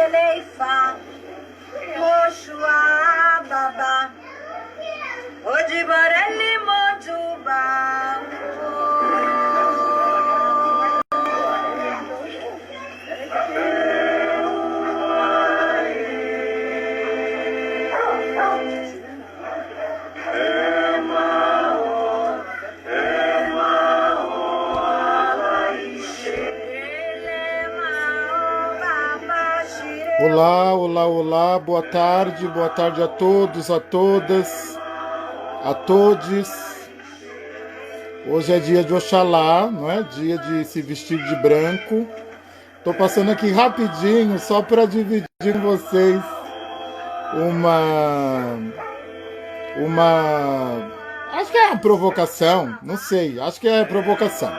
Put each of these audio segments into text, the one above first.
Eleifa, Moshua Baba, Ojibareli Motuba. Olá, olá, olá, boa tarde a todos, a todas, a todes. Hoje é dia de Oxalá, não é? Dia de se vestir de branco. Tô passando aqui rapidinho só para dividir com vocês acho que é uma provocação, não sei, acho que é provocação.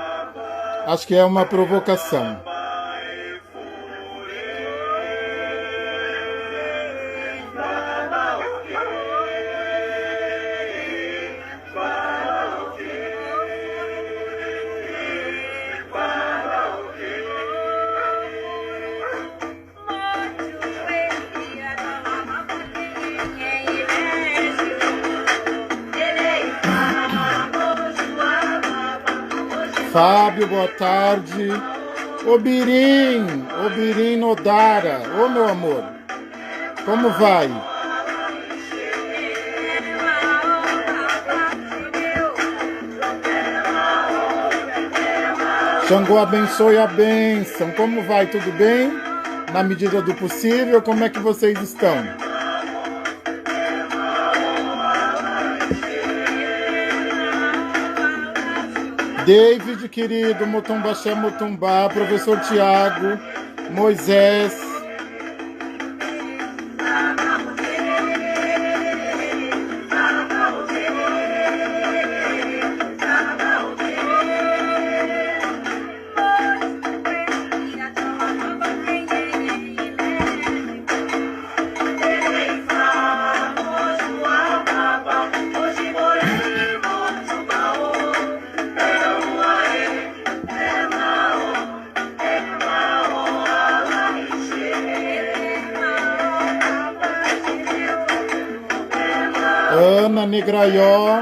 Acho que é uma provocação. Fábio, boa tarde. Obirim Nodara. Ô, meu amor, como vai? Xangô abençoe a bênção. Como vai? Tudo bem? Na medida do possível, como é que vocês estão? David, querido, Motumbaxé, Motumbá, professor Tiago, Moisés. Ana Negraió.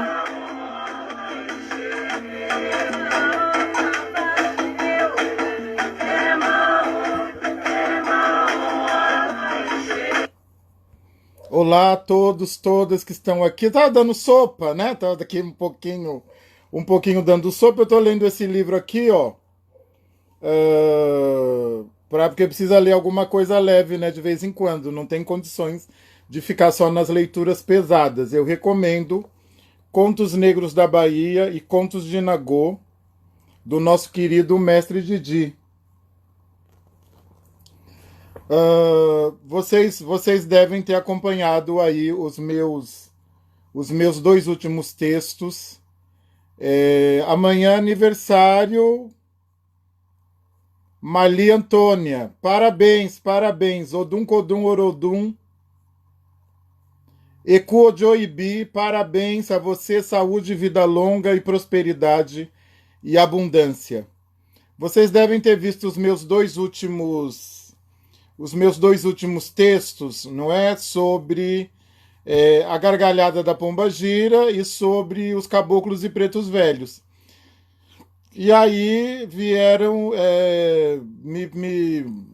Olá a todos, todas que estão aqui. Tá dando sopa, né? Tá aqui um pouquinho dando sopa. Eu tô lendo esse livro aqui, ó. Porque precisa ler alguma coisa leve, né? De vez em quando. Não tem condições de ficar só nas leituras pesadas. Eu recomendo Contos Negros da Bahia e Contos de Nagô, do nosso querido mestre Didi. Vocês devem ter acompanhado aí os meus 2 últimos textos. Amanhã aniversário, Mali Antônia. Parabéns. Odum Kodum Orodum. Eku Ojoibi, parabéns a você, saúde, vida longa e prosperidade e abundância. Vocês devem ter visto os meus dois últimos textos, não é? Sobre a gargalhada da pombagira e sobre os caboclos e pretos velhos. E aí vieram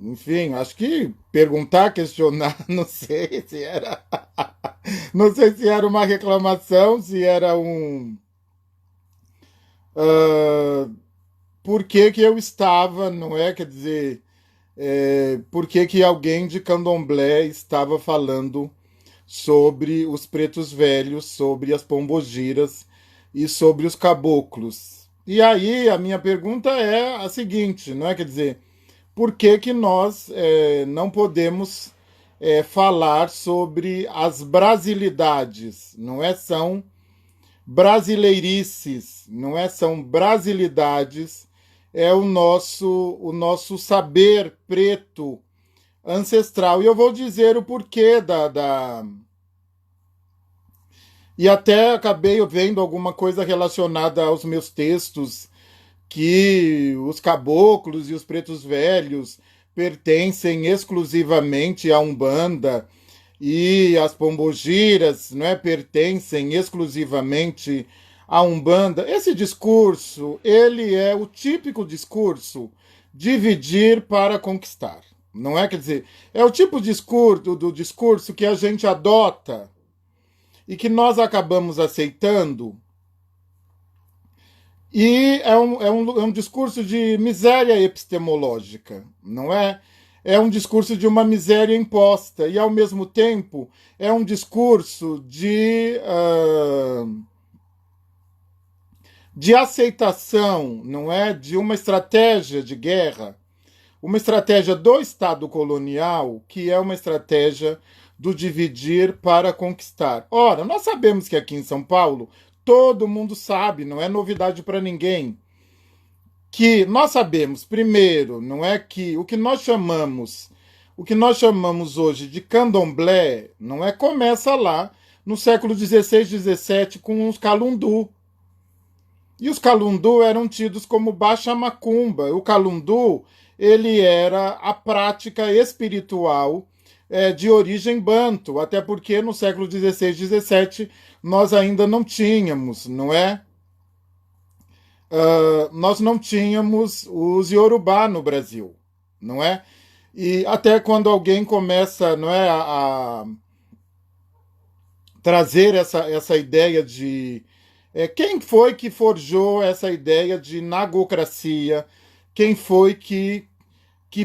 enfim, acho que perguntar, questionar, não sei se era uma reclamação, se era por que eu estava, não é? Quer dizer, por que alguém de Candomblé estava falando sobre os pretos velhos, sobre as pombogiras e sobre os caboclos. E aí a minha pergunta é a seguinte, não é? Quer dizer, por que nós não podemos falar sobre as brasilidades, não é? São brasileirices, não é? São brasilidades, é o nosso saber preto ancestral. E eu vou dizer o porquê E até acabei vendo alguma coisa relacionada aos meus textos, que os caboclos e os pretos velhos pertencem exclusivamente à Umbanda e as pombogiras, não é, pertencem exclusivamente à Umbanda. Esse discurso, ele é o típico discurso dividir para conquistar. Não é, quer dizer, é o tipo de discurso, do discurso que a gente adota e que nós acabamos aceitando, e é um discurso de miséria epistemológica, não é? É um discurso de uma miséria imposta, e ao mesmo tempo é um discurso de aceitação, não é? De uma estratégia de guerra, uma estratégia do Estado colonial, que é uma estratégia do dividir para conquistar. Ora, nós sabemos que aqui em São Paulo, todo mundo sabe, não é novidade para ninguém, que nós sabemos, primeiro, não é que o que nós chamamos hoje de candomblé, não é, começa lá no século XVI, XVII com os calundu. E os calundu eram tidos como baixa macumba. O calundu, ele era a prática espiritual de origem banto, até porque no século XVI, XVII nós ainda não tínhamos, não é? Nós não tínhamos os Yorubá no Brasil, não é? E até quando alguém começa, não é, a trazer essa ideia de quem foi que forjou essa ideia de nagocracia? Quem foi que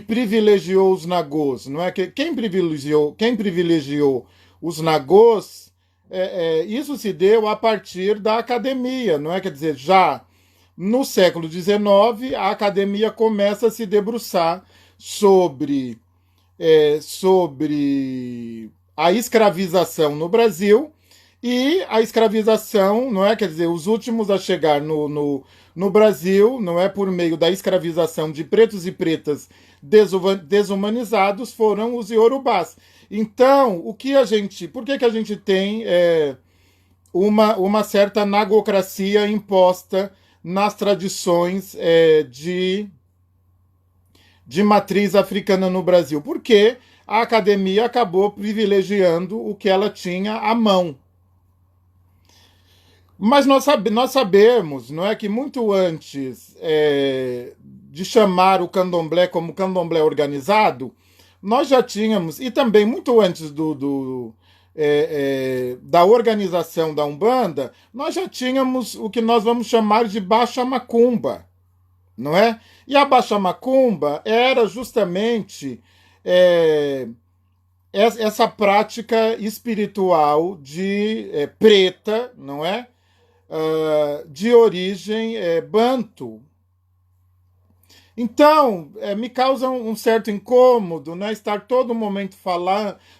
privilegiou os nagôs? Não é? Quem privilegiou os nagôs? Isso se deu a partir da academia, não é? Quer dizer, já no século XIX, a academia começa a se debruçar sobre a escravização no Brasil, e a escravização, não é? Quer dizer, os últimos a chegar no Brasil, não é, por meio da escravização de pretos e pretas desumanizados, foram os iorubás. Então, por que a gente tem uma certa nagocracia imposta nas tradições de matriz africana no Brasil? Porque a academia acabou privilegiando o que ela tinha à mão. Mas nós sabemos, não é, que muito antes de chamar o candomblé como candomblé organizado, nós já tínhamos, e também muito antes da organização da Umbanda, nós já tínhamos o que nós vamos chamar de baixa macumba, não é? E a baixa macumba era justamente essa prática espiritual preta, não é? De origem banto. Então, me causa um certo incômodo, né, estar todo momento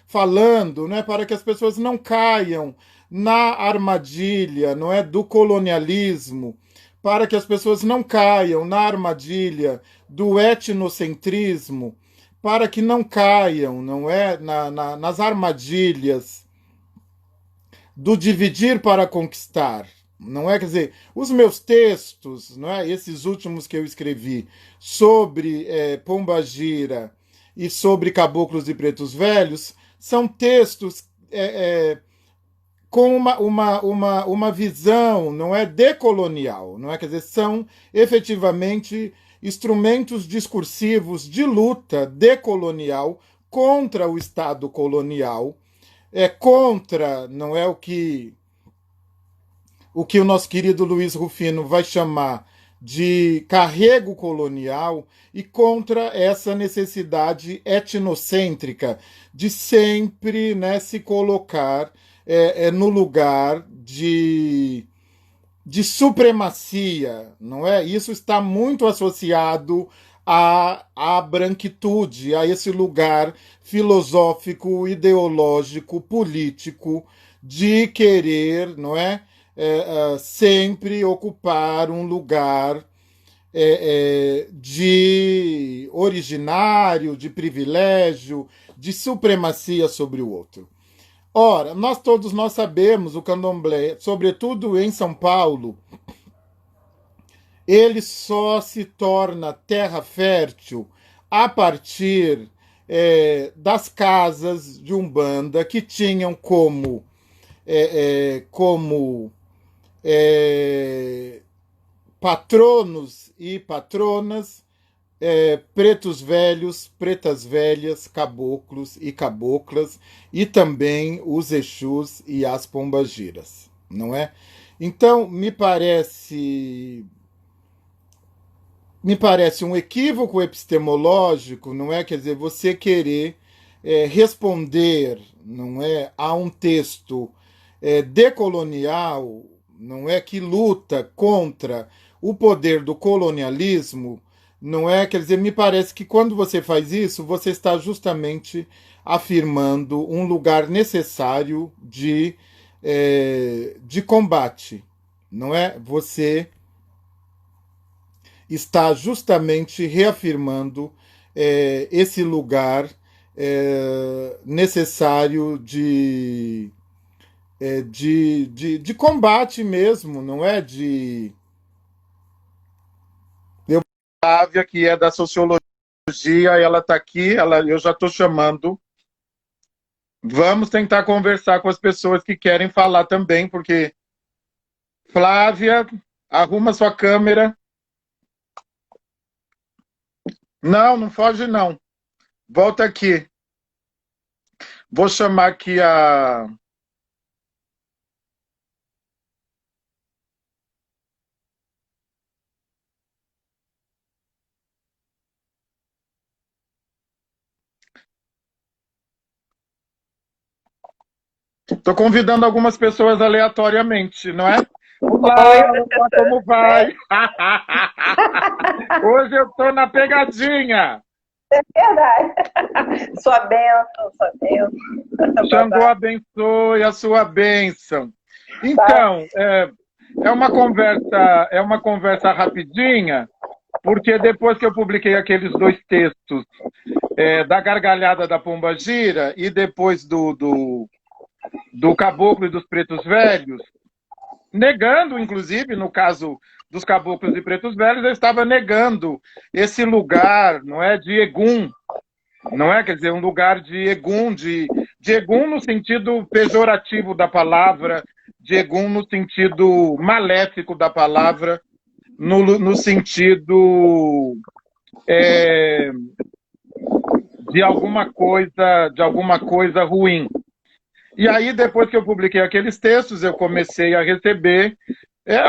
falando, né, para que as pessoas não caiam na armadilha, não é, do colonialismo, para que as pessoas não caiam na armadilha do etnocentrismo, para que não caiam, não é, nas armadilhas do dividir para conquistar. Não é, quer dizer, os meus textos, não é, esses últimos que eu escrevi sobre Pombagira e sobre Caboclos e Pretos Velhos, são textos com uma visão, não é, decolonial, não é, quer dizer, são efetivamente instrumentos discursivos de luta decolonial contra o Estado colonial, contra, não é, o que o nosso querido Luiz Rufino vai chamar de carrego colonial, e contra essa necessidade etnocêntrica de sempre, né, se colocar no lugar de supremacia, não é? Isso está muito associado à branquitude, a esse lugar filosófico, ideológico, político, de querer, não é? Sempre ocupar um lugar de originário, de privilégio, de supremacia sobre o outro. Ora, todos nós sabemos, o candomblé, sobretudo em São Paulo, ele só se torna terra fértil a partir das casas de Umbanda que tinham como é, patronos e patronas pretos velhos, pretas velhas, caboclos e caboclas, e também os Exus e as pombagiras, não é? Então, me parece um equívoco epistemológico, não é? Quer dizer, você querer responder, não é, a um texto decolonial, não é, que luta contra o poder do colonialismo, não é? Quer dizer, me parece que quando você faz isso, você está justamente afirmando um lugar necessário de combate, não é? Você está justamente reafirmando esse lugar necessário de combate mesmo, não é? Flávia, que é da sociologia, ela está aqui, eu já estou chamando. Vamos tentar conversar com as pessoas que querem falar também, porque Flávia, arruma sua câmera. Não, não foge não. Volta aqui. Vou chamar aqui a... Estou convidando algumas pessoas aleatoriamente, não é? Olá, olá, como vai? Hoje eu estou na pegadinha. É verdade. Sua bênção, sua bênção. Xangô abençoe a sua bênção. Então, é uma conversa rapidinha, porque depois que eu publiquei aqueles 2 textos da gargalhada da pombagira e depois do caboclo e dos pretos velhos, negando, inclusive, no caso dos caboclos e pretos velhos, eu estava negando esse lugar, não é, de Egum, não é? Quer dizer, um lugar de Egum, de Egum no sentido pejorativo da palavra, de Egum no sentido maléfico da palavra, no sentido de alguma coisa ruim. E aí, depois que eu publiquei aqueles textos, eu comecei a receber,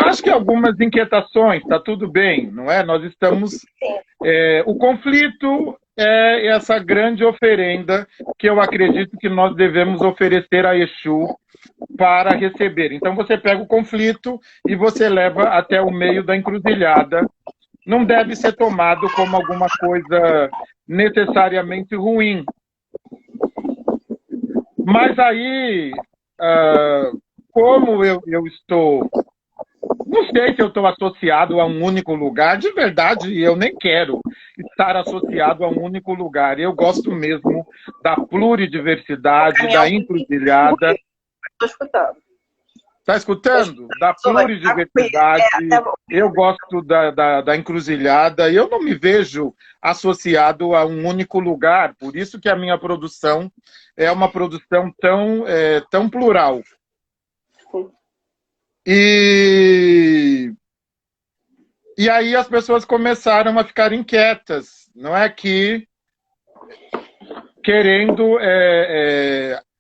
acho que algumas inquietações, está tudo bem, não é? Nós estamos... o conflito é essa grande oferenda que eu acredito que nós devemos oferecer a Exu para receber. Então, você pega o conflito e você leva até o meio da encruzilhada. Não deve ser tomado como alguma coisa necessariamente ruim. Mas aí, como eu estou... Não sei se eu estou associado a um único lugar. De verdade, eu nem quero estar associado a um único lugar. Eu gosto mesmo da pluridiversidade, da encruzilhada. Estou escutando. Está escutando? Da pluridiversidade. Eu gosto da encruzilhada. Eu não me vejo associado a um único lugar. Por isso que a minha produção é uma produção tão plural. E aí as pessoas começaram a ficar inquietas, não é? Que querendo,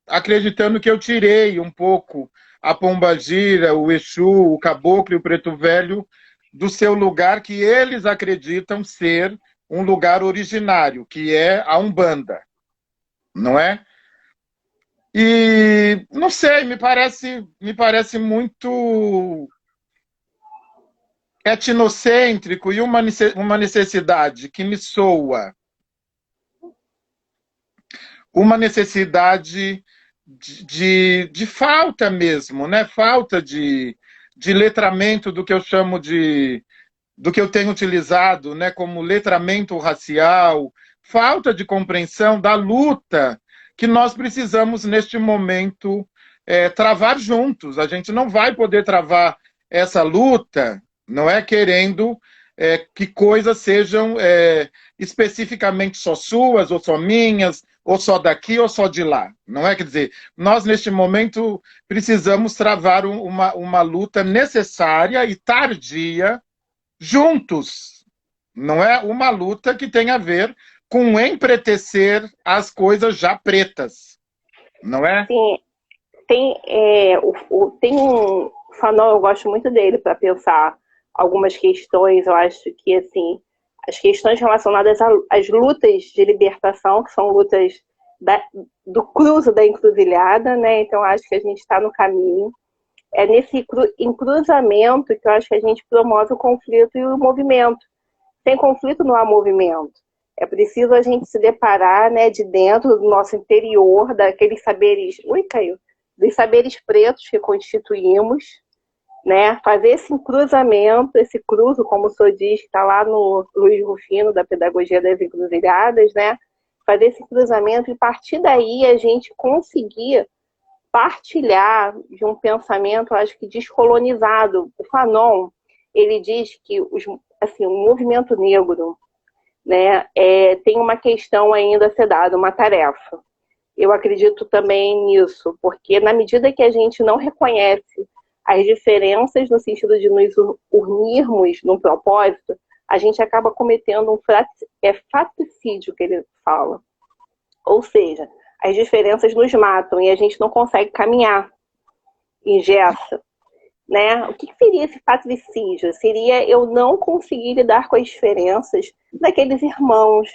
acreditando que eu tirei um pouco a pombagira, o Exu, o caboclo e o preto velho do seu lugar que eles acreditam ser um lugar originário, que é a Umbanda, não é? E não sei, me parece muito etnocêntrico e uma necessidade que me soa, uma necessidade de falta mesmo, né? Falta de letramento do que eu chamo do que eu tenho utilizado, né, como letramento racial, falta de compreensão da luta que nós precisamos, neste momento, travar juntos. A gente não vai poder travar essa luta, não é, querendo que coisas sejam especificamente só suas, ou só minhas, ou só daqui, ou só de lá. Não é? Quer dizer, nós, neste momento, precisamos travar uma luta necessária e tardia juntos. Não é uma luta que tem a ver com empretecer as coisas já pretas. Não é? Sim, tem um Fanon, eu gosto muito dele para pensar algumas questões. Eu acho que assim, as questões relacionadas às lutas de libertação, que são lutas do cruzo da encruzilhada, né? Então acho que a gente está no caminho. É nesse encruzamento que eu acho que a gente promove o conflito e o movimento. Sem conflito não há movimento. É preciso a gente se deparar, né, de dentro do nosso interior, daqueles saberes... Ui, caiu! Dos saberes pretos que constituímos, né? Fazer esse cruzamento, esse cruzo, como o senhor diz, que está lá no Luiz Rufino, da Pedagogia das Encruzilhadas, né? Fazer esse cruzamento e, a partir daí, a gente conseguir partilhar de um pensamento, acho que descolonizado. O Fanon, ele diz que o movimento negro, né, tem uma questão ainda a ser dada, uma tarefa. Eu acredito também nisso, porque na medida que a gente não reconhece as diferenças no sentido de nos unirmos num propósito, a gente acaba cometendo um fratricídio, que ele fala. Ou seja, as diferenças nos matam e a gente não consegue caminhar, engessa. Né? O que seria esse patricídio? Seria eu não conseguir lidar com as diferenças daqueles irmãos,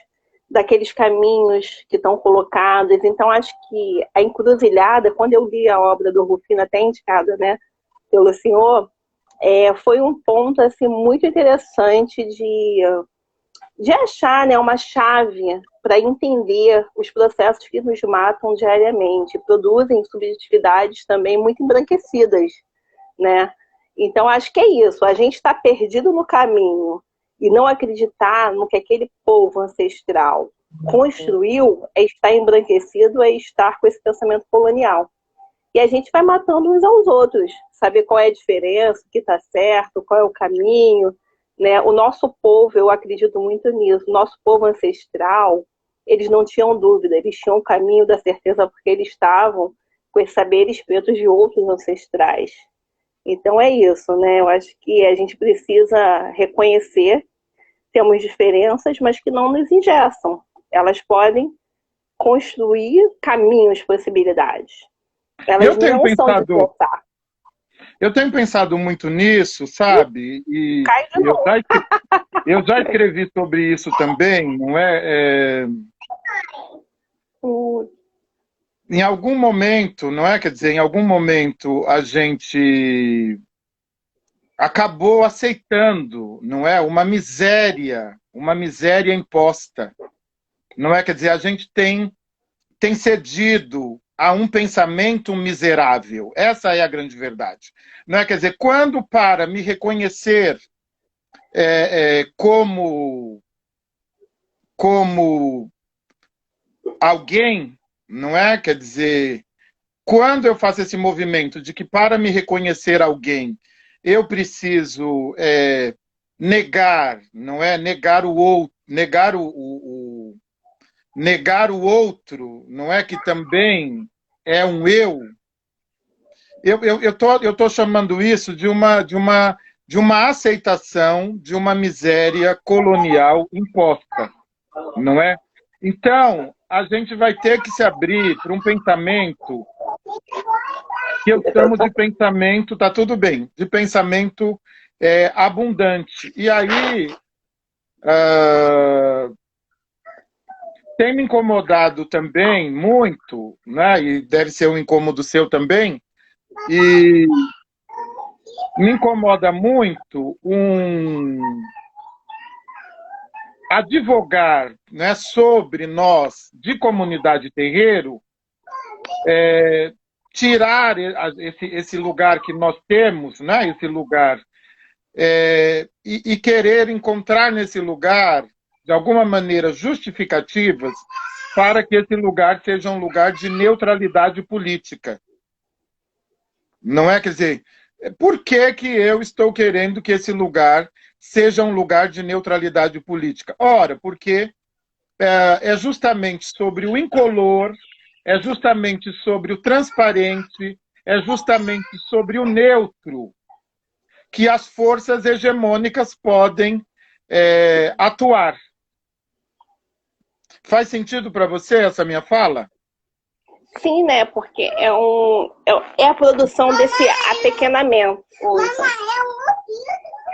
daqueles caminhos que estão colocados. Então, acho que a encruzilhada, quando eu li a obra do Rufino, até indicada, né, pelo senhor, foi um ponto assim, muito interessante de achar, né, uma chave para entender os processos que nos matam diariamente, produzem subjetividades também muito embranquecidas, né? Então, acho que é isso. A gente está perdido no caminho e não acreditar no que aquele povo ancestral construiu é estar embranquecido, é estar com esse pensamento colonial. E a gente vai matando uns aos outros, saber qual é a diferença, o que está certo, qual é o caminho, né? O nosso povo, eu acredito muito nisso, o nosso povo ancestral, eles não tinham dúvida, eles tinham o caminho da certeza porque eles estavam com esses saberes pretos de outros ancestrais. Então é isso, né? Eu acho que a gente precisa reconhecer, temos diferenças, mas que não nos engessam. Elas podem construir caminhos, possibilidades. Elas Eu tenho não são de pensado, voltar. eu tenho pensado muito nisso, sabe? E Cai de novo. eu já escrevi sobre isso também, não é? Em algum momento, não é? Quer dizer, em algum momento a gente acabou aceitando, não é? Uma miséria imposta, não é? Quer dizer, a gente tem cedido a um pensamento miserável. Essa é a grande verdade. Não é? Quer dizer, quando para me reconhecer como alguém, não é? Quer dizer, quando eu faço esse movimento de que para me reconhecer alguém, eu preciso negar, não é? Negar o outro, negar o outro, não é? Que também é um eu. Eu tô chamando isso de uma aceitação de uma miséria colonial imposta, não é? Então, a gente vai ter que se abrir para um pensamento que eu chamo de pensamento, tá tudo bem, de pensamento abundante. E aí, tem me incomodado também muito, né? E deve ser um incômodo seu também, e me incomoda muito advogar, né, sobre nós, de comunidade terreiro, tirar esse lugar que nós temos, né, esse lugar, e querer encontrar nesse lugar, de alguma maneira, justificativas para que esse lugar seja um lugar de neutralidade política. Não é? Quer dizer, por que eu estou querendo que esse lugar seja um lugar de neutralidade política. Ora, porque é justamente sobre o incolor, é justamente sobre o transparente, é justamente sobre o neutro que as forças hegemônicas podem atuar. Faz sentido para você essa minha fala? Sim, né? Porque é a produção desse apequenamento. Oi,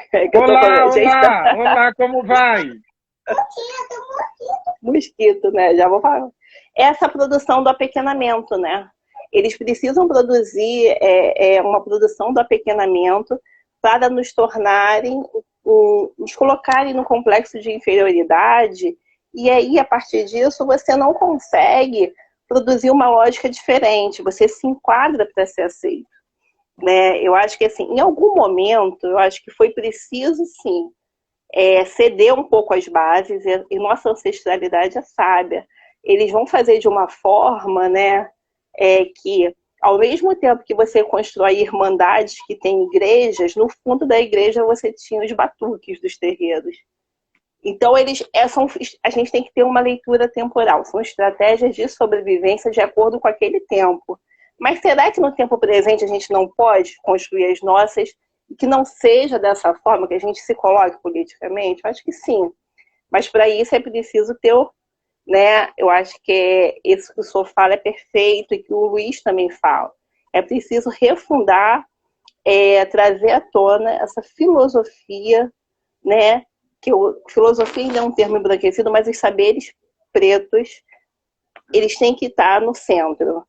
que eu tô Olá, falando, gente, olá, olá, como vai? mosquito, né? Já vou falar. Essa produção do apequenamento, né? Eles precisam produzir uma produção do apequenamento para nos tornarem, nos colocarem no complexo de inferioridade, e aí, a partir disso, você não consegue produzir uma lógica diferente, você se enquadra para ser aceito. Né? Eu acho que, assim, em algum momento, eu acho que foi preciso, sim, ceder um pouco as bases, e nossa ancestralidade é sábia. Eles vão fazer de uma forma, né, que, ao mesmo tempo que você constrói irmandades que tem igrejas, no fundo da igreja você tinha os batuques dos terreiros. Então, a gente tem que ter uma leitura temporal. São estratégias de sobrevivência de acordo com aquele tempo. Mas será que no tempo presente a gente não pode construir as nossas e que não seja dessa forma que a gente se coloque politicamente? Eu acho que sim. Mas para isso é preciso ter, né? Eu acho que isso que o senhor fala é perfeito e que o Luiz também fala. É preciso refundar, trazer à tona essa filosofia, né? Que filosofia ainda é um termo embranquecido, mas os saberes pretos, eles têm que estar no centro.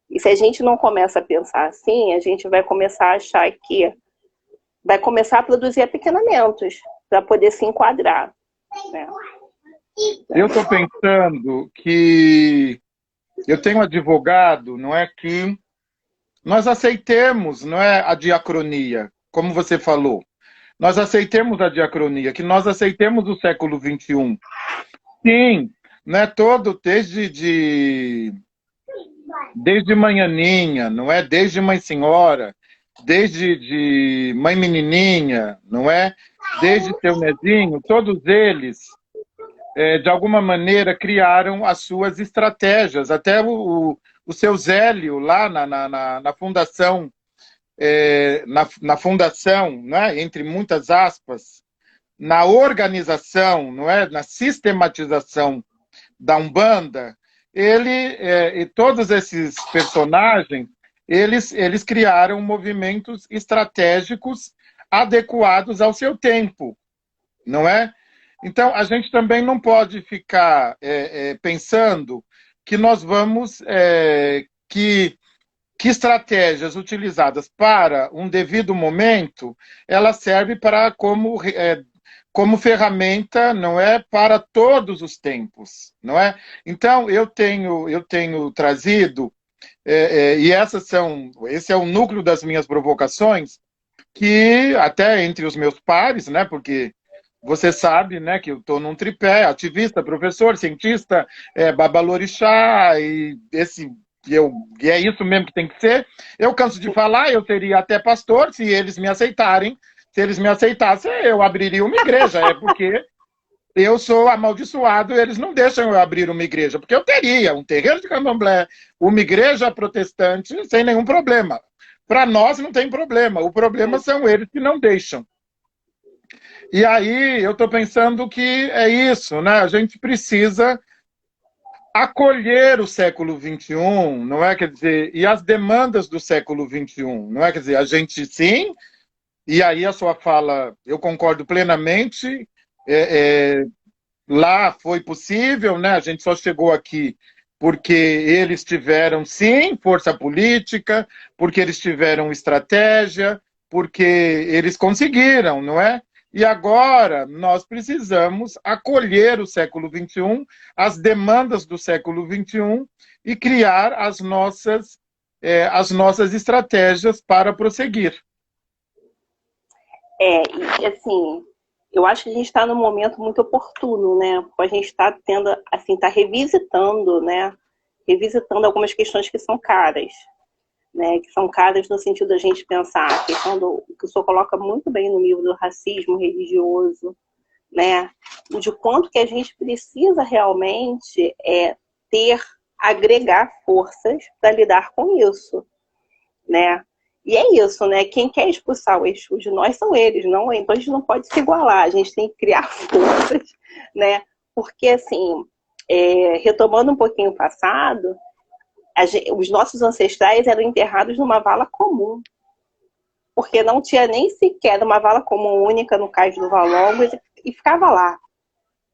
E se a gente não começa a pensar assim, a gente vai começar a achar que vai começar a produzir apequenamentos para poder se enquadrar. Né? Eu estou pensando que eu tenho advogado, não é, que nós aceitemos, não é, a diacronia, como você falou. Nós aceitemos a diacronia, que nós aceitemos o século XXI. Sim, não é todo, desde Manhaninha, não é? Desde Mãe Senhora, desde de Mãe Menininha, não é? Desde Seu Nezinho, todos eles, de alguma maneira, criaram as suas estratégias. Até o seu Zélio, lá na fundação, na fundação, né, entre muitas aspas, na organização, não é, na sistematização da Umbanda, e todos esses personagens, eles criaram movimentos estratégicos adequados ao seu tempo, não é? Então, a gente também não pode ficar pensando que nós vamos que estratégias utilizadas para um devido momento, ela serve para como ferramenta, não é, para todos os tempos, não é? Então eu tenho trazido e esse é o núcleo das minhas provocações, que até entre os meus pares, né, porque você sabe, né, que eu estou num tripé: ativista, professor, cientista, babalorixá, e é isso mesmo que tem que ser. Eu canso de falar, eu seria até pastor, se eles me aceitarem. Se eles me aceitassem, eu abriria uma igreja. É porque eu sou amaldiçoado e eles não deixam eu abrir uma igreja. Porque eu teria um terreiro de candomblé, uma igreja protestante, sem nenhum problema. Para nós não tem problema. O problema são eles que não deixam. E aí eu estou pensando que é isso, né? A gente precisa acolher o século XXI, não é? Quer dizer, e as demandas do século XXI, não é? Quer dizer, a gente sim, e aí a sua fala, eu concordo plenamente, lá foi possível, né? A gente só chegou aqui porque eles tiveram, sim, força política, porque eles tiveram estratégia, porque eles conseguiram, não é? E agora nós precisamos acolher o século XXI, as demandas do século XXI e criar as nossas estratégias para prosseguir. E assim, eu acho que a gente está num momento muito oportuno, né? A gente está tendo, assim, está revisitando, né? Revisitando algumas questões que são caras. né, que são caras no sentido da gente pensar a questão do que o senhor coloca muito bem no livro do racismo religioso, né, de quanto que a gente precisa realmente agregar forças para lidar com isso, né? E é isso, né? Quem quer expulsar o Exu de nós são eles, não? Então a gente não pode se igualar, a gente tem que criar forças, né? Porque, assim, retomando um pouquinho o passado, os nossos ancestrais eram enterrados numa vala comum, porque não tinha nem sequer uma vala comum única no Cais do Valongo e ficava lá.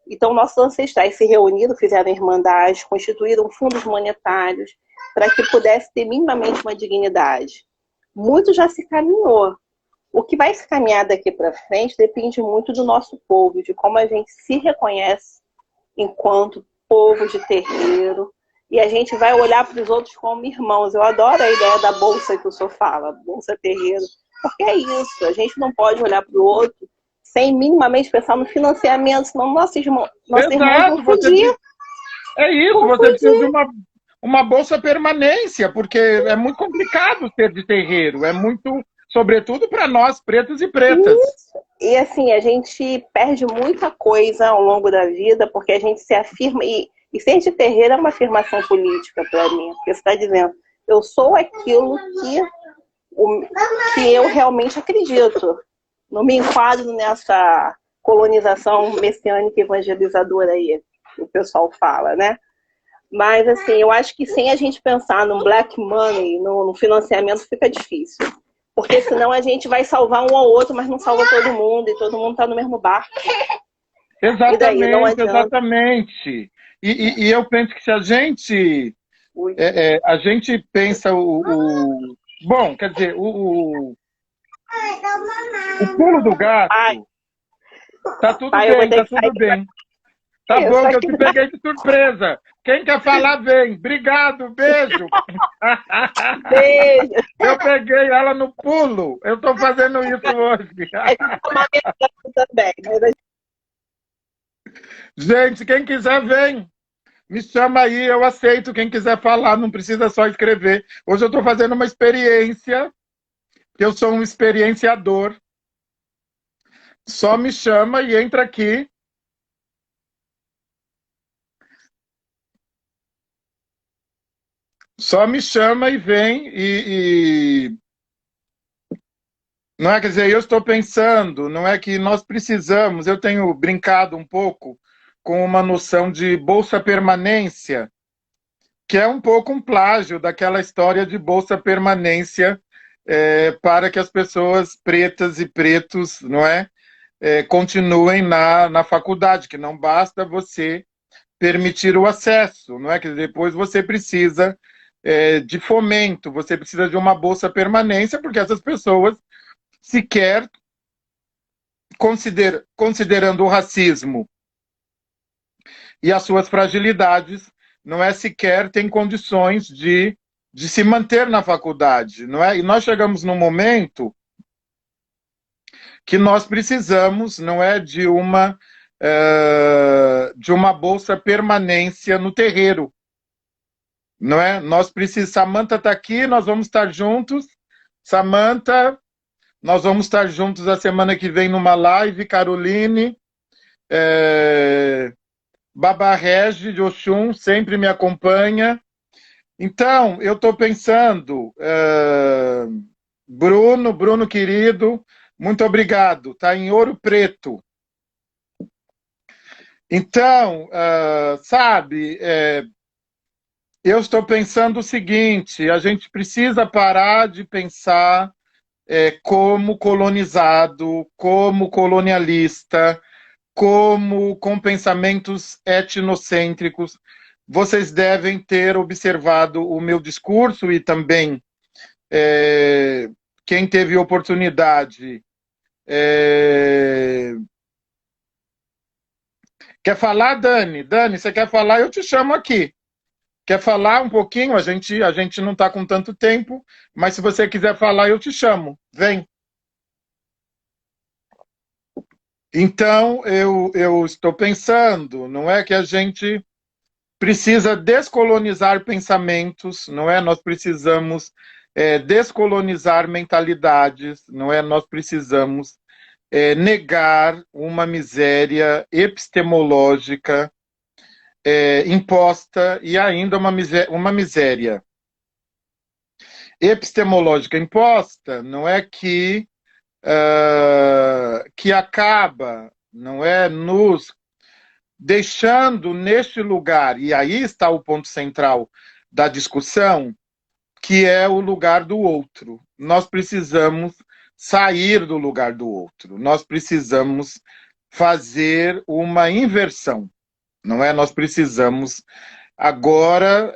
Então, nossos ancestrais se reuniram, fizeram irmandades, constituíram fundos monetários para que pudesse ter minimamente uma dignidade. Muito já se caminhou. O que vai se caminhar daqui para frente depende muito do nosso povo, de como a gente se reconhece enquanto povo de terreiro, e a gente vai olhar para os outros como irmãos. Eu adoro a ideia da bolsa que o senhor fala, bolsa terreiro, porque é isso, a gente não pode olhar para o outro sem minimamente pensar no financiamento, senão nossos irmãos vão fugir. É isso, você precisa de uma bolsa permanência, porque é muito complicado ser de terreiro, é muito, sobretudo para nós, pretos e pretas. Isso. E assim, a gente perde muita coisa ao longo da vida, porque a gente se afirma, e ser de terreiro é uma afirmação política para mim, porque você está dizendo, eu sou aquilo que eu realmente acredito. Não me enquadro nessa colonização messiânica evangelizadora aí, que o pessoal fala, né? Mas, assim, eu acho que sem a gente pensar no black money, no financiamento, fica difícil. Porque senão a gente vai salvar um ao outro, mas não salva todo mundo, e todo mundo está no mesmo barco. Exatamente, exatamente. E eu penso que se a gente pensa bom, quer dizer, o pulo do gato, tá tudo bem, tá tudo bem. Tá bom que eu te peguei de surpresa. Quem quer falar, vem. Obrigado, beijo. Beijo. Eu peguei ela no pulo. Eu tô fazendo isso hoje. Gente, quem quiser, vem. Me chama aí, eu aceito. Quem quiser falar, não precisa só escrever. Hoje eu tô fazendo uma experiência, que eu sou um experienciador. Só me chama e entra aqui. Só me chama e vem não é, quer dizer, eu estou pensando, não é que nós precisamos, eu tenho brincado um pouco com uma noção de bolsa permanência, que é um pouco um plágio daquela história de bolsa permanência para que as pessoas pretas e pretos, não é, continuem na faculdade, que não basta você permitir o acesso, não é, que depois você precisa de fomento, você precisa de uma bolsa permanência, porque essas pessoas sequer, considerando o racismo e as suas fragilidades, não é sequer tem condições de se manter na faculdade, não é? E nós chegamos num momento que nós precisamos, não é, de uma bolsa permanência no terreiro, não é? Nós precisamos. Samantha está aqui, nós vamos estar juntos. Samantha, nós vamos estar juntos a semana que vem numa live. Caroline, Baba Regi de Oxum sempre me acompanha. Então, eu estou pensando, Bruno querido, muito obrigado. Está em Ouro Preto. Então, sabe, eu estou pensando o seguinte, a gente precisa parar de pensar como colonizado, como colonialista, como com pensamentos etnocêntricos. Vocês devem ter observado o meu discurso e também quem teve oportunidade. Quer falar, Dani? Dani, você quer falar? Eu te chamo aqui. Quer falar um pouquinho? A gente não está com tanto tempo, mas se você quiser falar, eu te chamo. Vem. Então, eu estou pensando, não é que a gente precisa descolonizar pensamentos, não é? Nós precisamos descolonizar mentalidades, não é? Nós precisamos negar uma miséria epistemológica imposta e ainda uma miséria epistemológica imposta, não é que acaba, não é, nos deixando neste lugar, e aí está o ponto central da discussão, que é o lugar do outro. Nós precisamos sair do lugar do outro. Nós precisamos fazer uma inversão, não é? Nós precisamos agora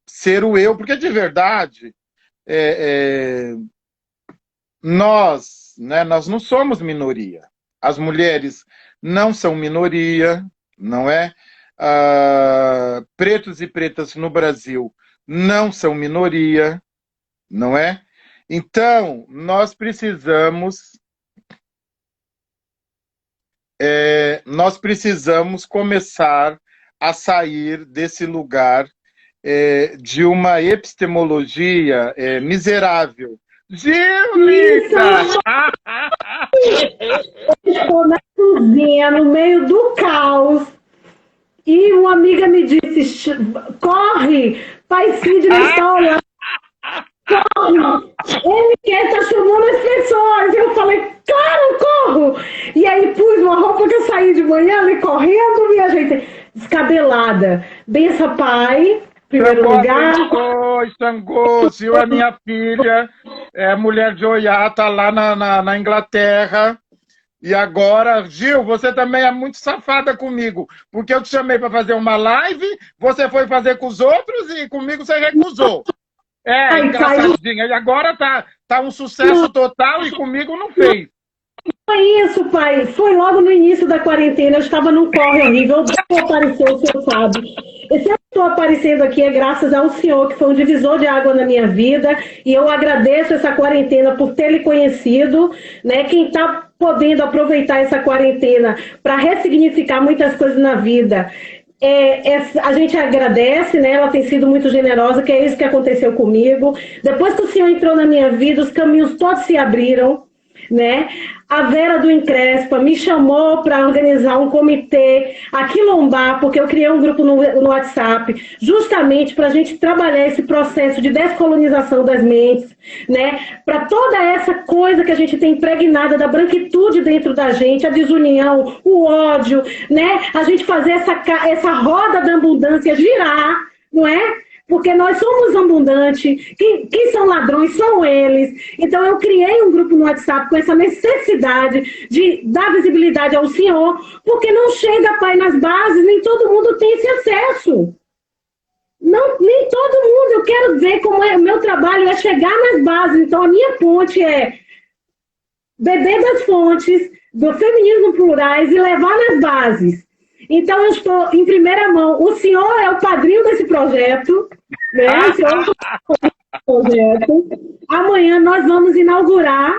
ser o eu, porque de verdade nós não somos minoria. As mulheres não são minoria, não é? Pretos e pretas no Brasil não são minoria, não é? Então, nós precisamos começar a sair desse lugar de uma epistemologia miserável. Gilita! Estou na cozinha, no meio do caos, e uma amiga me disse, corre, pai Sidney está olhando, corre, ele quer estar chamando as pessoas. Eu falei, claro, corro! E aí pus uma roupa que eu saí de manhã, ali correndo, minha gente, descabelada. Bença, pai, primeiro lugar. Oi, Xangô, Gil é minha filha, é mulher de Oiá, tá lá na Inglaterra. E agora, Gil, você também é muito safada comigo, porque eu te chamei para fazer uma live, você foi fazer com os outros e comigo você recusou. Engraçadinha. E agora tá um sucesso total e comigo não fez. Foi isso, pai. Foi logo no início da quarentena. Eu estava num corre horrível. Eu apareceu, o senhor sabe. E se eu estou aparecendo aqui é graças ao senhor, que foi um divisor de água na minha vida. E eu agradeço essa quarentena por ter lhe conhecido, né? Quem está podendo aproveitar essa quarentena para ressignificar muitas coisas na vida. A gente agradece, né? Ela tem sido muito generosa, que é isso que aconteceu comigo. Depois que o senhor entrou na minha vida, os caminhos todos se abriram, né? A Vera do Encrespa me chamou para organizar um comitê aqui Lombar, porque eu criei um grupo no WhatsApp, justamente para a gente trabalhar esse processo de descolonização das mentes, né? Para toda essa coisa que a gente tem impregnada da branquitude dentro da gente, a desunião, o ódio, né? A gente fazer essa roda da abundância girar, não é? Porque nós somos abundantes, quem são ladrões são eles. Então eu criei um grupo no WhatsApp com essa necessidade de dar visibilidade ao senhor, porque não chega, pai, nas bases, nem todo mundo tem esse acesso. Não, nem todo mundo. Eu quero ver como o meu trabalho é chegar nas bases. Então a minha ponte é beber das fontes do feminismo plurais e levar nas bases. Então, eu estou em primeira mão. O senhor é o padrinho desse projeto, né? O senhor é o projeto. Amanhã nós vamos inaugurar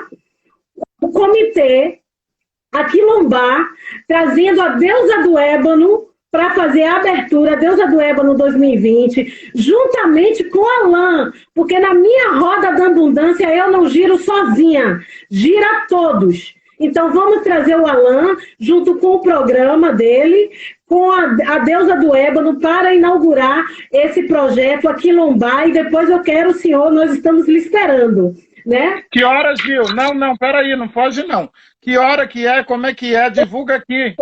o comitê aqui Lombar, trazendo a deusa do ébano para fazer a abertura, a deusa do ébano 2020, juntamente com a Alain, porque na minha roda da abundância eu não giro sozinha, gira todos. Então, vamos trazer o Alain, junto com o programa dele, com a deusa do ébano, para inaugurar esse projeto aqui em Lombar, e depois eu quero o senhor, nós estamos lhe esperando, né? Que horas, Gil? Não, peraí, não foge não. Que hora que é, como é que é? Divulga aqui.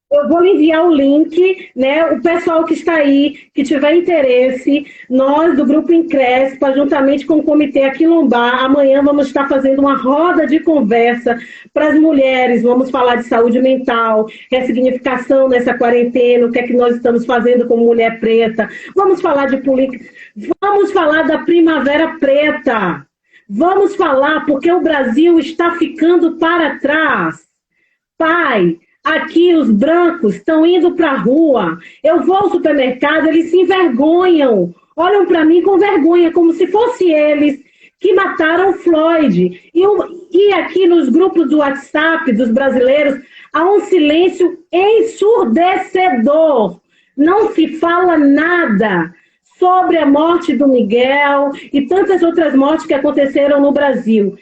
Eu vou lhe enviar o link, né? O pessoal que está aí, que tiver interesse, nós do Grupo Encrespa, juntamente com o Comitê aqui Lombar, amanhã vamos estar fazendo uma roda de conversa para as mulheres. Vamos falar de saúde mental, ressignificação nessa quarentena, o que é que nós estamos fazendo como mulher preta. Vamos falar de política, vamos falar da Primavera Preta. Vamos falar porque o Brasil está ficando para trás. Pai, aqui os brancos estão indo para a rua. Eu vou ao supermercado, eles se envergonham. Olham para mim com vergonha, como se fosse eles que mataram Floyd. E aqui nos grupos do WhatsApp dos brasileiros, há um silêncio ensurdecedor. Não se fala nada sobre a morte do Miguel e tantas outras mortes que aconteceram no Brasil.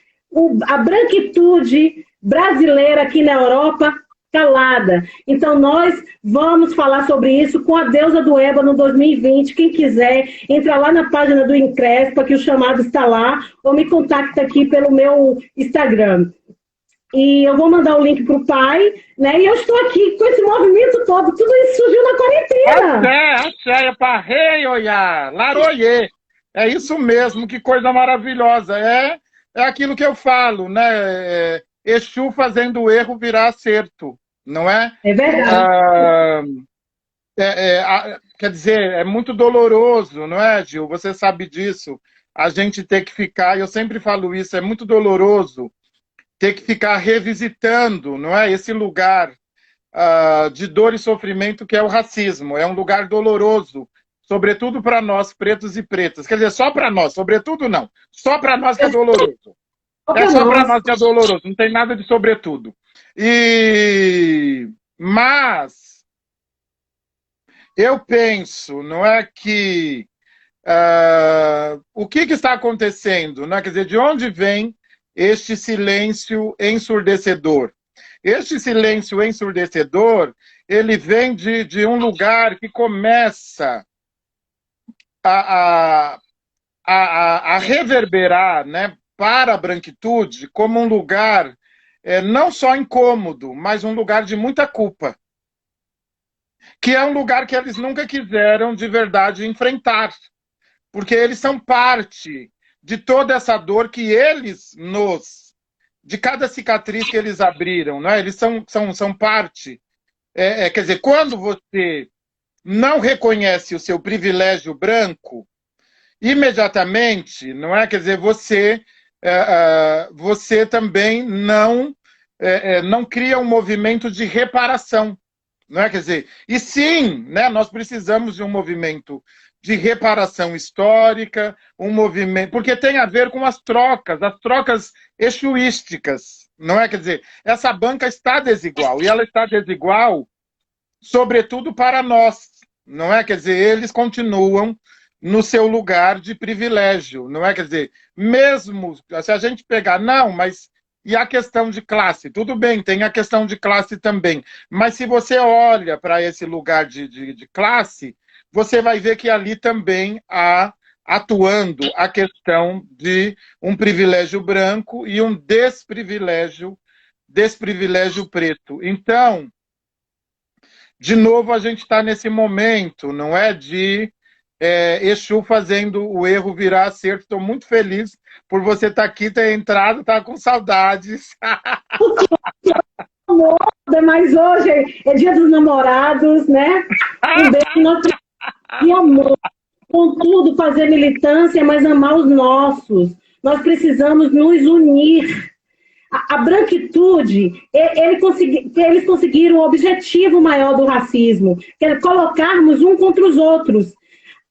A branquitude brasileira aqui na Europa calada. Então, nós vamos falar sobre isso com a Deusa do Ébano 2020. Quem quiser, entra lá na página do Increspa, que o chamado está lá, ou me contacta aqui pelo meu Instagram. E eu vou mandar o link para o pai, né? E eu estou aqui com esse movimento todo. Tudo isso surgiu na quarentena. Axé, parrei, oiá, laroiê. É isso mesmo, que coisa maravilhosa. É aquilo que eu falo, né? Exu fazendo o erro virar acerto, não é? É verdade. Quer dizer, é muito doloroso, não é, Gil? Você sabe disso. A gente ter que ficar, eu sempre falo isso, é muito doloroso ter que ficar revisitando, não é? Esse lugar de dor e sofrimento que é o racismo. É um lugar doloroso, sobretudo para nós, pretos e pretas. Quer dizer, só para nós, sobretudo não. Só para nós que é doloroso. É só para nós que é doloroso, não tem nada de sobretudo. Mas eu penso, não é, que o que está acontecendo, não é? Quer dizer, de onde vem este silêncio ensurdecedor? Este silêncio ensurdecedor, ele vem de um lugar que começa a reverberar, né, para a branquitude como um lugar não só incômodo, mas um lugar de muita culpa. Que é um lugar que eles nunca quiseram de verdade enfrentar. Porque eles são parte de toda essa dor que eles de cada cicatriz que eles abriram, não é? Eles são parte. Quer dizer, quando você não reconhece o seu privilégio branco, imediatamente, não é? Quer dizer, você também não cria um movimento de reparação, não é? Quer dizer, e sim, né, nós precisamos de um movimento de reparação histórica, um movimento, porque tem a ver com as trocas exuísticas, não é? Quer dizer, essa banca está desigual, e ela está desigual, sobretudo para nós, não é? Quer dizer, eles continuam no seu lugar de privilégio, não é? Quer dizer, mesmo se a gente pegar, não, mas e a questão de classe? Tudo bem, tem a questão de classe também, mas se você olha para esse lugar de classe, você vai ver que ali também há atuando a questão de um privilégio branco e um desprivilégio preto. Então, de novo, a gente está nesse momento, não é, de Exu fazendo o erro virar acerto. Estou muito feliz por você estar aqui, ter entrado, tá com saudades. Mas hoje é dia dos namorados, né? Um beijo de amor. Contudo, fazer militância, mas amar os nossos. Nós precisamos nos unir. A branquitude, eles conseguiram o objetivo maior do racismo, que é colocarmos um contra os outros.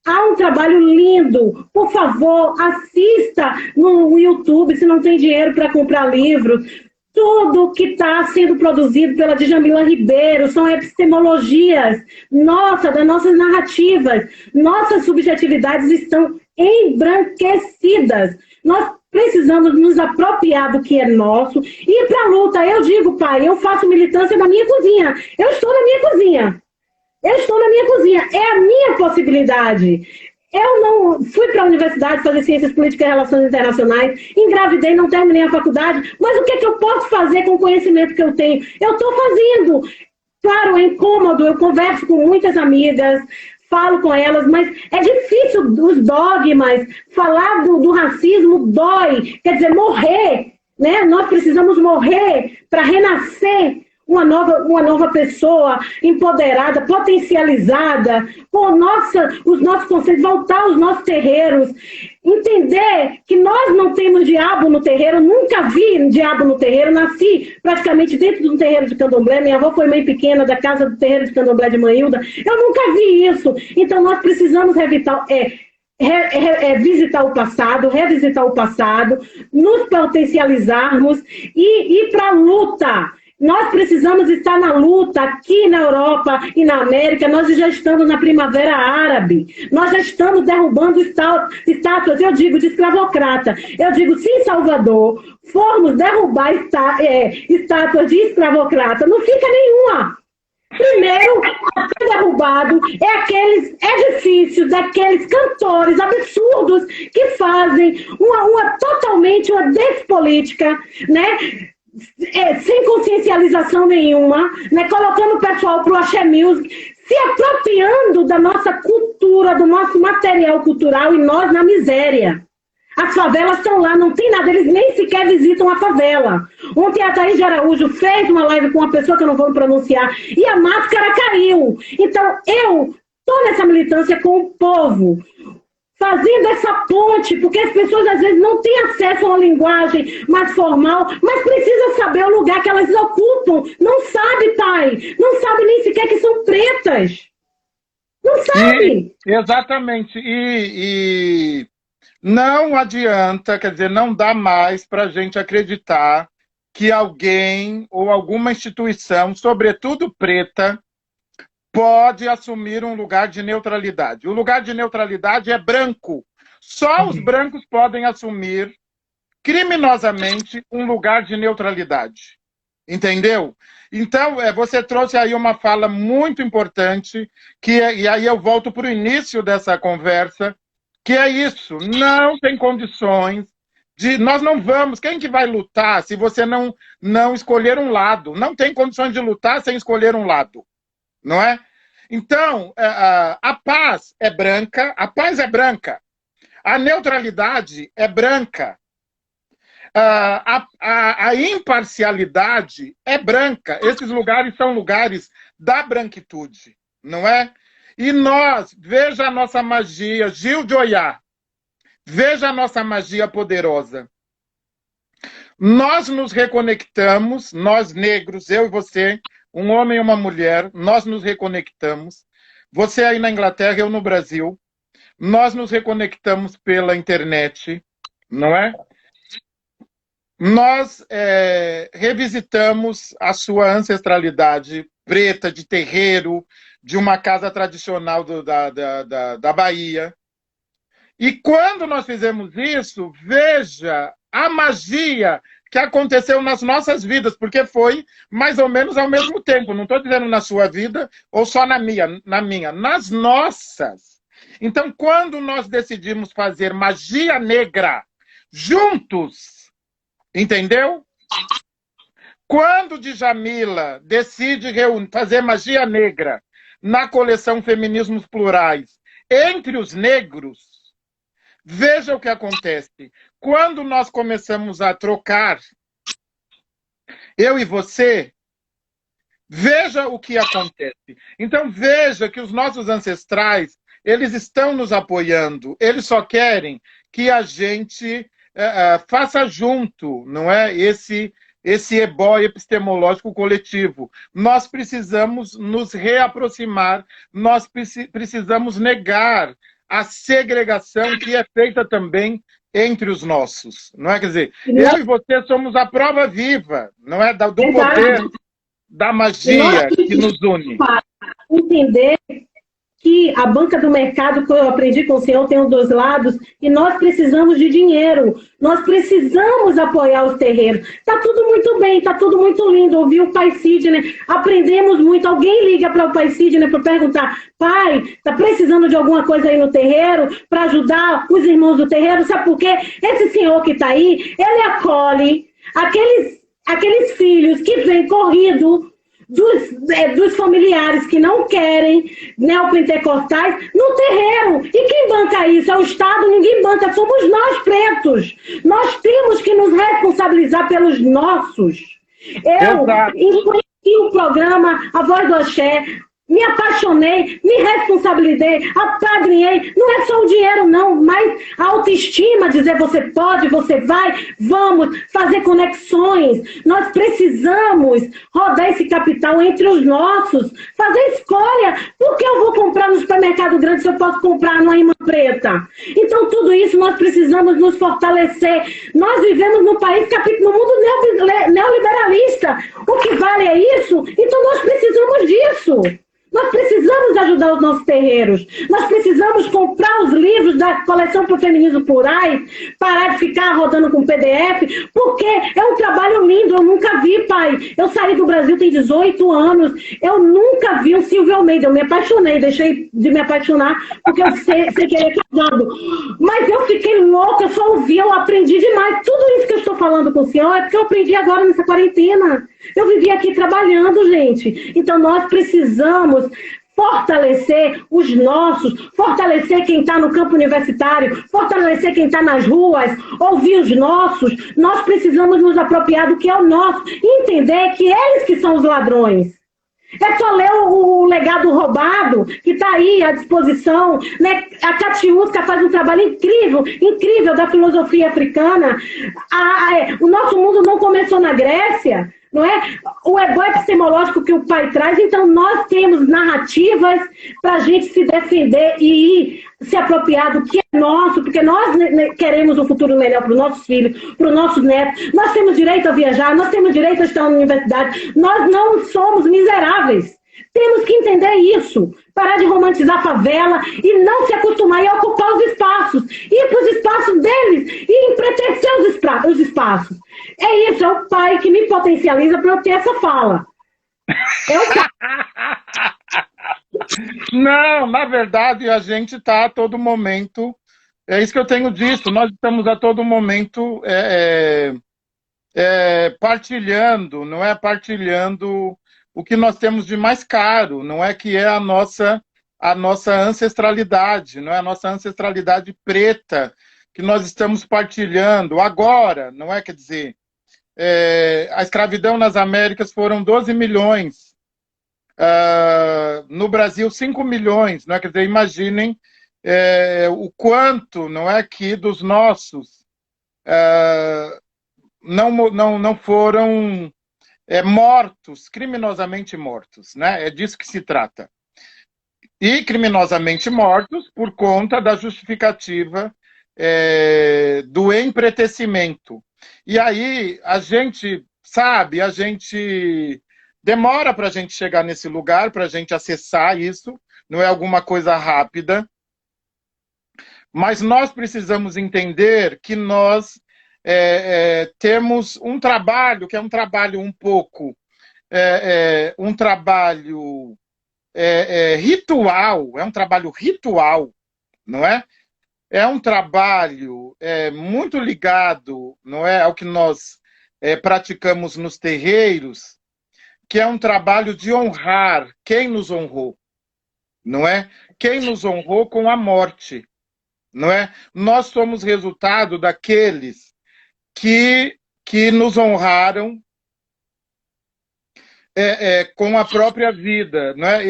Há um trabalho lindo. Por favor, assista no YouTube, se não tem dinheiro para comprar livros. Tudo que está sendo produzido pela Djamila Ribeiro são epistemologias das nossas narrativas. Nossas subjetividades estão embranquecidas. Nós precisamos nos apropriar do que é nosso e ir para a luta. Eu digo, pai, eu faço militância na minha cozinha. Eu estou na minha cozinha. É a minha possibilidade. Eu não fui para a universidade fazer ciências políticas e relações internacionais, engravidei, não terminei a faculdade, mas o que é que eu posso fazer com o conhecimento que eu tenho? Eu estou fazendo. Claro, é incômodo, eu converso com muitas amigas, falo com elas, mas é difícil os dogmas, falar do racismo dói, quer dizer, morrer, né? Nós precisamos morrer para renascer uma nova pessoa empoderada, potencializada, com os nossos conceitos, voltar aos nossos terreiros, entender que nós não temos diabo no terreiro. Nunca vi diabo no terreiro, nasci praticamente dentro de um terreiro de candomblé, minha avó foi mãe pequena da casa do terreiro de candomblé de Manhilda, eu nunca vi isso. Então nós precisamos visitar o passado, revisitar o passado, nos potencializarmos e ir para a luta. Nós precisamos estar na luta aqui na Europa e na América. Nós já estamos na Primavera Árabe. Nós já estamos derrubando estátuas, eu digo, de escravocrata. Eu digo, se em Salvador formos derrubar estátuas de escravocrata, não fica nenhuma. Primeiro, a ser derrubado é aqueles edifícios, daqueles cantores absurdos que fazem totalmente uma despolítica, né? Sem consciencialização nenhuma, né? Colocando o pessoal para o axé music, se apropriando da nossa cultura, do nosso material cultural e nós na miséria. As favelas estão lá, não tem nada, eles nem sequer visitam a favela. Ontem a Thaís de Araújo fez uma live com uma pessoa que eu não vou pronunciar e a máscara caiu. Então eu estou nessa militância com o povo, fazendo essa ponte, porque as pessoas às vezes não têm acesso a uma linguagem mais formal, mas precisam saber o lugar que elas ocupam. Não sabe, pai, não sabe nem sequer que são pretas. Não sabe. Exatamente. E não adianta, quer dizer, não dá mais para a gente acreditar que alguém ou alguma instituição, sobretudo preta, pode assumir um lugar de neutralidade. O lugar de neutralidade é branco. Só os brancos podem assumir criminosamente um lugar de neutralidade. Entendeu? Então, você trouxe aí uma fala muito importante, e aí eu volto para o início dessa conversa, que é isso, não tem condições de... Nós não vamos... Quem que vai lutar se você não escolher um lado? Não tem condições de lutar sem escolher um lado, não é? Então, a paz é branca, a neutralidade é branca, a imparcialidade é branca. Esses lugares são lugares da branquitude, não é? E nós, veja a nossa magia, Gil de Oiá, veja a nossa magia poderosa. Nós nos reconectamos, nós negros, eu e você, um homem e uma mulher, nós nos reconectamos. Você aí na Inglaterra, eu no Brasil. Nós nos reconectamos pela internet, não é? Nós revisitamos a sua ancestralidade preta, de terreiro, de uma casa tradicional da Bahia. E quando nós fizemos isso, veja a magia que aconteceu nas nossas vidas, porque foi mais ou menos ao mesmo tempo. Não estou dizendo na sua vida ou só na minha, nas nossas. Então, quando nós decidimos fazer magia negra juntos, entendeu? Quando Djamila decide fazer magia negra na coleção Feminismos Plurais, entre os negros, veja o que acontece. Quando nós começamos a trocar, eu e você, veja o que acontece. Então veja que os nossos ancestrais, eles estão nos apoiando, eles só querem que a gente faça junto, não é? Esse ebó epistemológico coletivo. Nós precisamos nos reaproximar, nós precisamos negar a segregação que é feita também entre os nossos, não é? Quer dizer, eu e você somos a prova viva, não é? Do poder da magia que nos une. Entender que a banca do mercado, que eu aprendi com o senhor, tem os dois lados, e nós precisamos de dinheiro, nós precisamos apoiar os terreiros. Está tudo muito bem, está tudo muito lindo, ouvi o pai Sidney, aprendemos muito. Alguém liga para o pai Sidney para perguntar, pai, está precisando de alguma coisa aí no terreiro, para ajudar os irmãos do terreiro? Sabe por quê? Esse senhor que está aí, ele acolhe aqueles filhos que vêm corrido dos familiares que não querem neopentecostais no terreiro. E quem banca isso? É o Estado? Ninguém banca, somos nós pretos. Nós temos que nos responsabilizar pelos nossos. Eu conheci o programa A Voz do Axé Me apaixonei, me responsabilizei, apadrinhei. Não é só o dinheiro, não, mas a autoestima, dizer você pode, você vai, vamos fazer conexões. Nós precisamos rodar esse capital entre os nossos, fazer escolha. Por que eu vou comprar no supermercado grande se eu posso comprar numa Irmã Preta? Então, tudo isso nós precisamos nos fortalecer. Nós vivemos num país, no mundo neoliberalista. O que vale é isso? Então, nós precisamos disso. Nós precisamos ajudar os nossos terreiros. Nós precisamos comprar os livros da coleção para o feminismo plurais, parar de ficar rodando com PDF, porque é um trabalho lindo. Eu nunca vi, pai. Eu saí do Brasil tem 18 anos. Eu nunca vi o Silvio Almeida. Eu me apaixonei, deixei de me apaixonar, porque eu sei que ele é casado. Mas eu fiquei louca, eu só ouvi, eu aprendi demais. Tudo isso que eu estou falando com o senhor é porque eu aprendi agora nessa quarentena. Eu vivi aqui trabalhando, gente. Então, nós precisamos fortalecer os nossos, fortalecer quem está no campo universitário, fortalecer quem está nas ruas, ouvir os nossos. Nós precisamos nos apropriar do que é o nosso e entender que eles que são os ladrões. É só ler o Legado Roubado, que está aí à disposição. Né? A Katiuska faz um trabalho incrível, incrível da filosofia africana. O nosso mundo não começou na Grécia, não é? O ebó epistemológico que o pai traz, então nós temos narrativas para a gente se defender e se apropriar do que é nosso, porque nós queremos um futuro melhor para os nossos filhos, para os nossos netos. Nós temos direito a viajar, nós temos direito a estar na universidade, nós não somos miseráveis. Temos que entender isso, parar de romantizar a favela e não se acostumar a ocupar os espaços, ir para os espaços deles e empretecer os espaços. É isso, é o pai que me potencializa para eu ter essa fala. Não, na verdade, a gente está a todo momento, é isso que eu tenho dito, nós estamos a todo momento partilhando, não é? Partilhando o que nós temos de mais caro, não é? Que é a nossa ancestralidade, não é? A nossa ancestralidade preta, que nós estamos partilhando agora, não é? Quer dizer, a escravidão nas Américas foram 12 milhões, no Brasil 5 milhões, não é? Quer dizer, imaginem o quanto, não é, que dos nossos não foram mortos, criminosamente mortos, né? É disso que se trata. E criminosamente mortos por conta da justificativa do empretecimento. E aí a gente sabe, a gente demora para a gente chegar nesse lugar, para a gente acessar isso, não é alguma coisa rápida, mas nós precisamos entender que nós temos um trabalho, que é um trabalho um pouco, um trabalho ritual, é um trabalho ritual, não é? É um trabalho muito ligado, não é, ao que nós praticamos nos terreiros, que é um trabalho de honrar quem nos honrou, não é? Quem nos honrou com a morte, não é? Nós somos resultado daqueles que nos honraram com a própria vida, não é?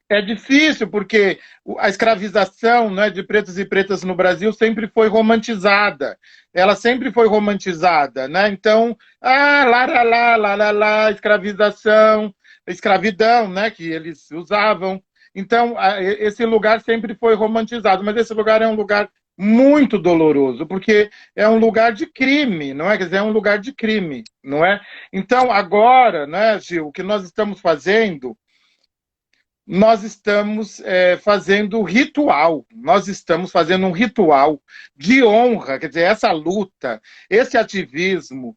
É difícil, porque a escravização, né, de pretos e pretas no Brasil sempre foi romantizada. Ela sempre foi romantizada, né? Então, escravidão, né, que eles usavam. Então, esse lugar sempre foi romantizado, mas esse lugar é um lugar muito doloroso, porque é um lugar de crime, não é? Quer dizer, é um lugar de crime, não é? Então, agora, né, Gil, o que nós estamos fazendo, nós estamos fazendo ritual, nós estamos fazendo um ritual de honra, quer dizer, essa luta, esse ativismo,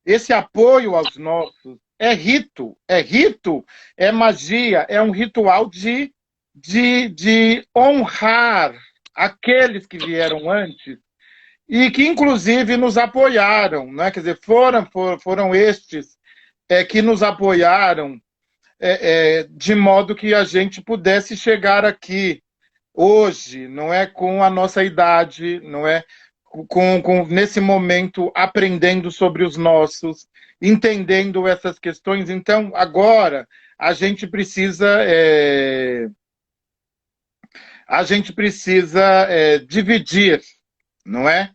esse apoio aos nossos, é rito, é magia, é um ritual de honrar aqueles que vieram antes e que, inclusive, nos apoiaram, né? Quer dizer, foram estes que nos apoiaram de modo que a gente pudesse chegar aqui hoje, não é, com a nossa idade, não é, nesse momento aprendendo sobre os nossos entendendo essas questões. Então, agora, a gente precisa dividir, não é?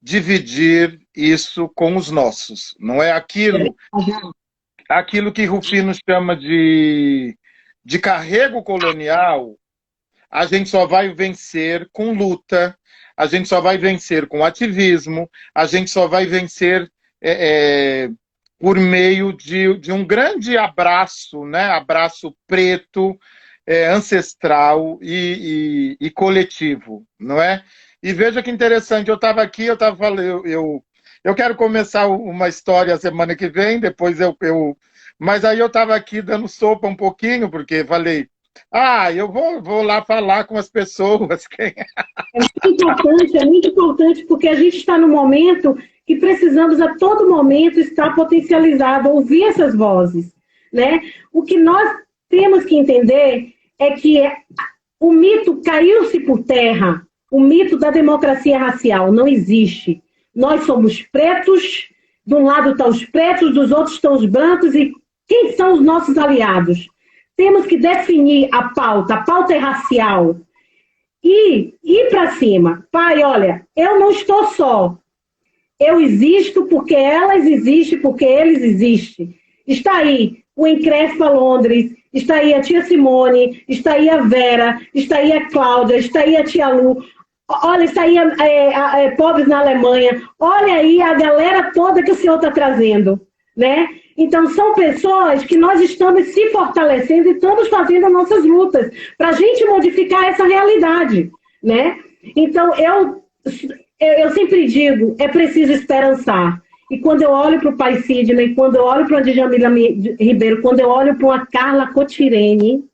Dividir isso com os nossos, não é? Aquilo que Rufino chama de carrego colonial, a gente só vai vencer com luta, a gente só vai vencer com ativismo, a gente só vai vencer por meio de um grande abraço, né? Abraço preto, ancestral e coletivo, não é? E veja que interessante, eu estava aqui, eu estava falando, eu quero começar uma história semana que vem, depois mas aí eu estava aqui dando sopa um pouquinho, porque falei, eu vou lá falar com as pessoas. É muito importante, porque a gente está no momento que precisamos a todo momento estar potencializado, ouvir essas vozes, né? O que nós temos que entender é que o mito caiu-se por terra, o mito da democracia racial não existe. Nós somos pretos, de um lado estão os pretos, dos outros estão os brancos, e quem são os nossos aliados? Temos que definir a pauta é racial, e ir para cima. Pai, olha, eu não estou só. Eu existo porque elas existem, porque eles existem. Está aí o Encrespa Londres, está aí a tia Simone, está aí a Vera, está aí a Cláudia, está aí a tia Lu, olha, está aí a Pobres na Alemanha, olha aí a galera toda que o senhor está trazendo, né? Então, são pessoas que nós estamos se fortalecendo e estamos fazendo as nossas lutas para a gente modificar essa realidade, né? Então, eu sempre digo, é preciso esperançar. E quando eu olho para o pai Sidney, quando eu olho para a Djamila Ribeiro, quando eu olho para a Carla Cotirene,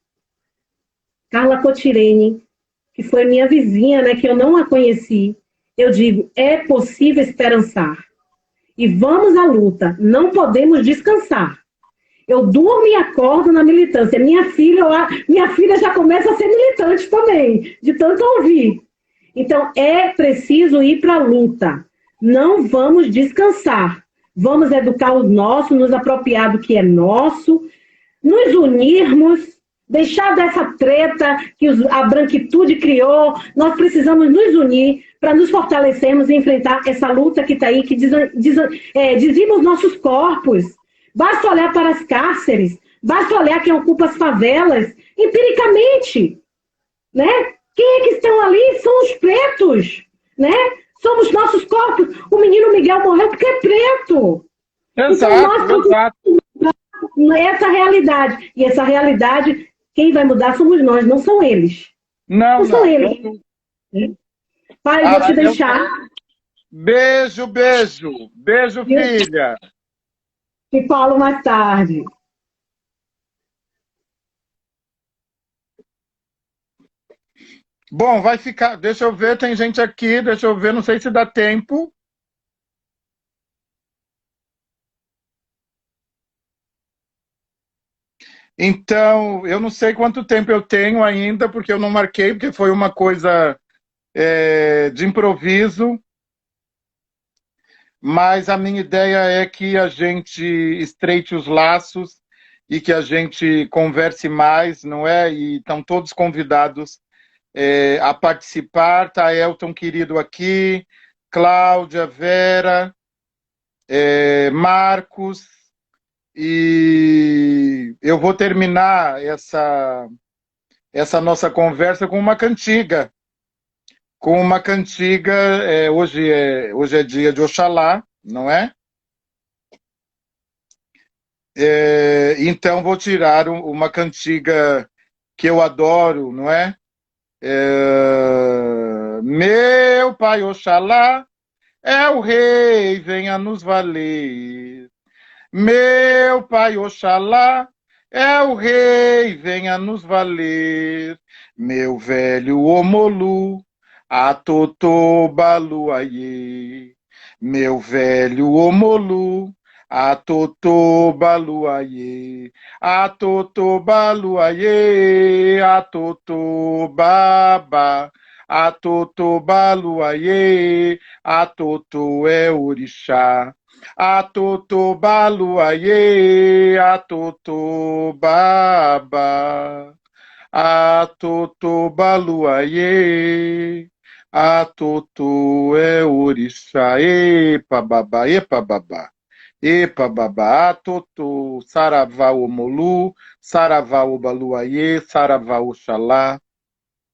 que foi minha vizinha, né, que eu não a conheci, eu digo, é possível esperançar. E vamos à luta, não podemos descansar. Eu durmo e acordo na militância. Minha filha já começa a ser militante também, de tanto ouvir. Então, é preciso ir para a luta. Não vamos descansar. Vamos educar os nossos, nos apropriar do que é nosso, nos unirmos, deixar dessa treta que a branquitude criou. Nós precisamos nos unir para nos fortalecermos e enfrentar essa luta que está aí, que dizima os nossos corpos. Basta olhar para as cárceres, basta olhar quem ocupa as favelas, empiricamente, né? Quem é que estão ali? São os pretos, né? Somos nossos corpos. O menino Miguel morreu porque é preto. Exato, então, exato. Essa realidade. E essa realidade, quem vai mudar somos nós, não são eles. Não são eles. Pai, vou te deixar. Beijo, filha. Te falo mais tarde. Bom, vai ficar. Deixa eu ver, tem gente aqui, deixa eu ver, não sei se dá tempo. Então, eu não sei quanto tempo eu tenho ainda, porque eu não marquei, porque foi uma coisa de improviso. Mas a minha ideia é que a gente estreite os laços e que a gente converse mais, não é? E estão todos convidados a participar. Tá Elton querido aqui, Cláudia, Vera, Marcos, e eu vou terminar essa nossa conversa com uma cantiga. Hoje é dia de Oxalá, não é? Então vou tirar uma cantiga que eu adoro, não é? Meu pai Oxalá é o rei, venha nos valer. Meu pai Oxalá é o rei, venha nos valer. Meu velho Omolu, Atotô Baluayê. Meu velho Omolu, Atotô Baluayê. Atotô Baluayê, Atotô Baba. Atotô Baluayê, Atotô é orixá. Atoto baluaye, atoto baba. Atoto baluaye, atoto é orixá, epa babá, epa babá. Epa babá, atoto, saravá omolu, saravá obaluaye, saravá oxalá,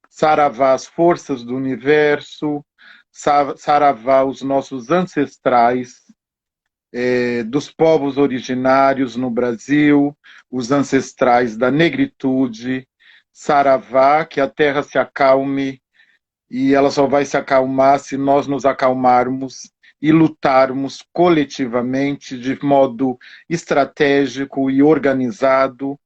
saravá as forças do universo, saravá os nossos ancestrais, dos povos originários no Brasil, os ancestrais da negritude, saravá, que a terra se acalme, e ela só vai se acalmar se nós nos acalmarmos e lutarmos coletivamente, de modo estratégico e organizado,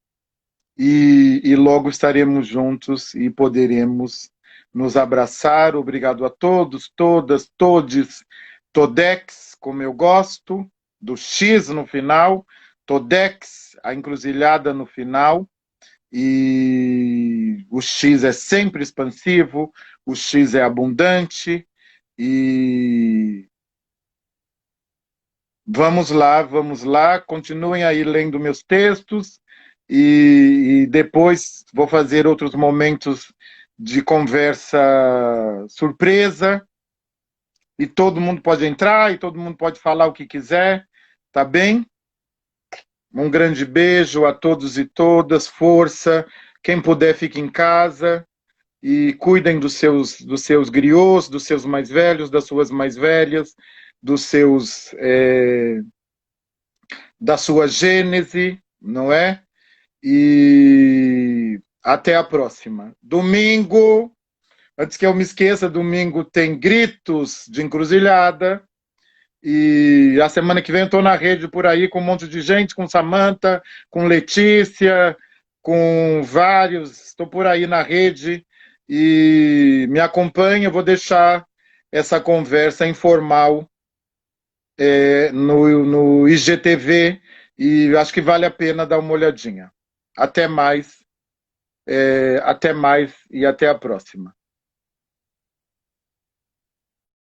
e logo estaremos juntos e poderemos nos abraçar. Obrigado a todos, todas, todes, todex, como eu gosto, do X no final, todex, a encruzilhada no final, e o X é sempre expansivo, o X é abundante, e vamos lá, continuem aí lendo meus textos, e depois vou fazer outros momentos de conversa surpresa, e todo mundo pode entrar, e todo mundo pode falar o que quiser, tá bem? Um grande beijo a todos e todas, força, quem puder fique em casa, e cuidem dos seus griots, dos seus mais velhos, das suas mais velhas, dos seus, da sua gênese, não é? E até a próxima. Domingo, antes que eu me esqueça, domingo tem gritos de encruzilhada, e a semana que vem eu estou na rede por aí com um monte de gente, com Samantha, com Letícia, com vários, estou por aí na rede, e me acompanha, eu vou deixar essa conversa informal no IGTV, e acho que vale a pena dar uma olhadinha. Até mais e até a próxima.